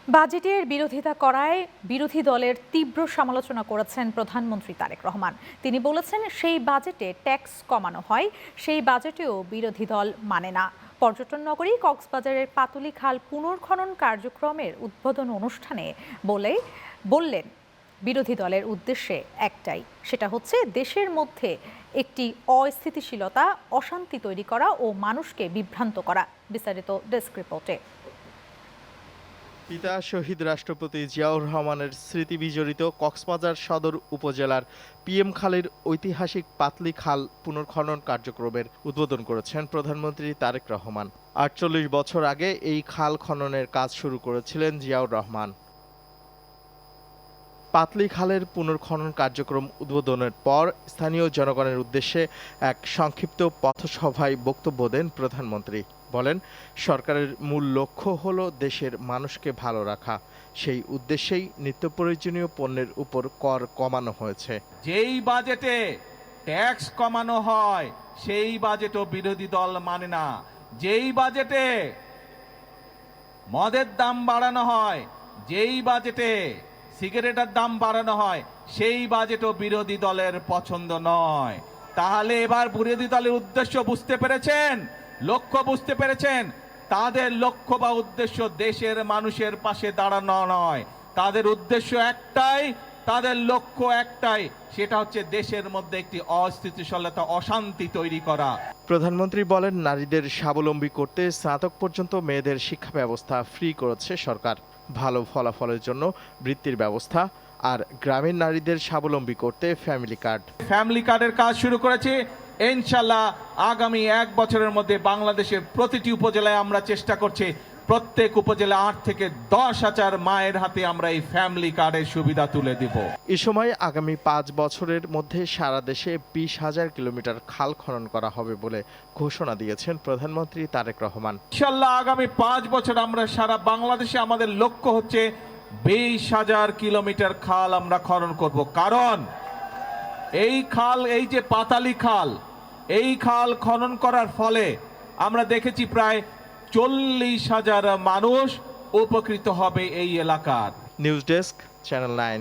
বাজেটের বিরোধিতা করায় বিরোধী দলের তীব্র সমালোচনা করেছেন প্রধানমন্ত্রী তারেক রহমান। তিনি বলেছেন, সেই বাজেটে ট্যাক্স কমানো হয়, সেই বাজেটেও বিরোধী দল মানে না। পর্যটন নগরী কক্সবাজারের পাতুলি খাল পুনর্খনন কার্যক্রমের উদ্বোধন অনুষ্ঠানে বললেন বিরোধী দলের উদ্দেশ্যে একটাই, সেটা হচ্ছে দেশের মধ্যে একটি অস্থিতিশীলতা, অশান্তি তৈরি করা ও মানুষকে বিভ্রান্ত করা। বিস্তারিত ডেস্ক রিপোর্টে। পিতা শহীদ রাষ্ট্রপতি জিয়াউর রহমানের স্মৃতি বিজড়িত কক্সবাজার সদর উপজেলার পিএম খালের ঐতিহাসিক পাতলি খাল পুনর্খনন কার্যক্রমের উদ্বোধন করেছেন প্রধানমন্ত্রী তারেক রহমান। ৪৮ বছর আগে এই খাল খননের কাজ শুরু করেছিলেন জিয়াউর রহমান। পাতলি খালের পুনর্খনন কার্যক্রম উদ্বোধনের পর স্থানীয় জনগণের উদ্দেশ্যে এক সংক্ষিপ্ত পথসভায় বক্তব্য দেন প্রধানমন্ত্রী। বলেন, সরকারের মূল লক্ষ্য হলো দেশের মানুষকে ভালো রাখা। সেই উদ্দেশ্যেই নিত্য প্রয়োজনীয় পণ্যের উপর কর কমানো হয়েছে। যেই বাজেটে ট্যাক্স কমানো হয় সেই বাজেটও বিরোধী দল মানে না। যেই বাজেটে মদের দাম বাড়ানো হয়, যেই বাজেটে সিগারেটের দাম বাড়ানো হয়, সেই বাজেটও বিরোধী দলের পছন্দ নয়। তাহলে এবার বিরোধী দলের উদ্দেশ্য বুঝতে পেরেছেন, লক্ষ্য বুঝতে পেরেছেন। তাদের লক্ষ্য বা উদ্দেশ্য দেশের মানুষের পাশে দাঁড়ানো নয়, তাদের উদ্দেশ্য একটাই, তাদের লক্ষ্য একটাই, সেটা হচ্ছে দেশের মধ্যে একটি অস্থিতিশীলতা, অশান্তি তৈরি করা। প্রধানমন্ত্রী বলেন, নারীদের স্বাবলম্বী করতে স্নাতক পর্যন্ত মেয়েদের শিক্ষা ব্যবস্থা ফ্রি করেছে সরকার। ভালো ফলাফলের জন্য বৃত্তির ব্যবস্থা, আর গ্রামীণ নারীদের স্বাবলম্বী করতে ফ্যামিলি কার্ডের কাজ শুরু করেছি। ইনশাল্লাহ আগামী ১ বছরের মধ্যে বাংলাদেশের প্রতিটি উপজেলায় আমরা চেষ্টা করছি, প্রত্যেক উপজেলা ৮ থেকে ১০,০০০ মায়ের হাতে আমরা এই ফ্যামিলি কার্ডের সুবিধা তুলে দিব। এ সময় আগামী ৫ বছরের মধ্যে সারা দেশে ২০,০০০ কিলোমিটার খাল খনন করা হবে বলে ঘোষণা দিয়েছেন প্রধানমন্ত্রী তারেক রহমান। ইনশাল্লাহ আগামী ৫ বছর আমরা সারা বাংলাদেশে, আমাদের লক্ষ্য হচ্ছে ২০,০০০ কিলোমিটার খাল আমরা খনন করব। কারণ এই খাল, এই যে পাতালি খাল, এই খাল খনন করার ফলে আমরা দেখেছি প্রায় ৪০,০০০ মানুষ উপকৃত হবে এই এলাকার। News desk, channel ৯।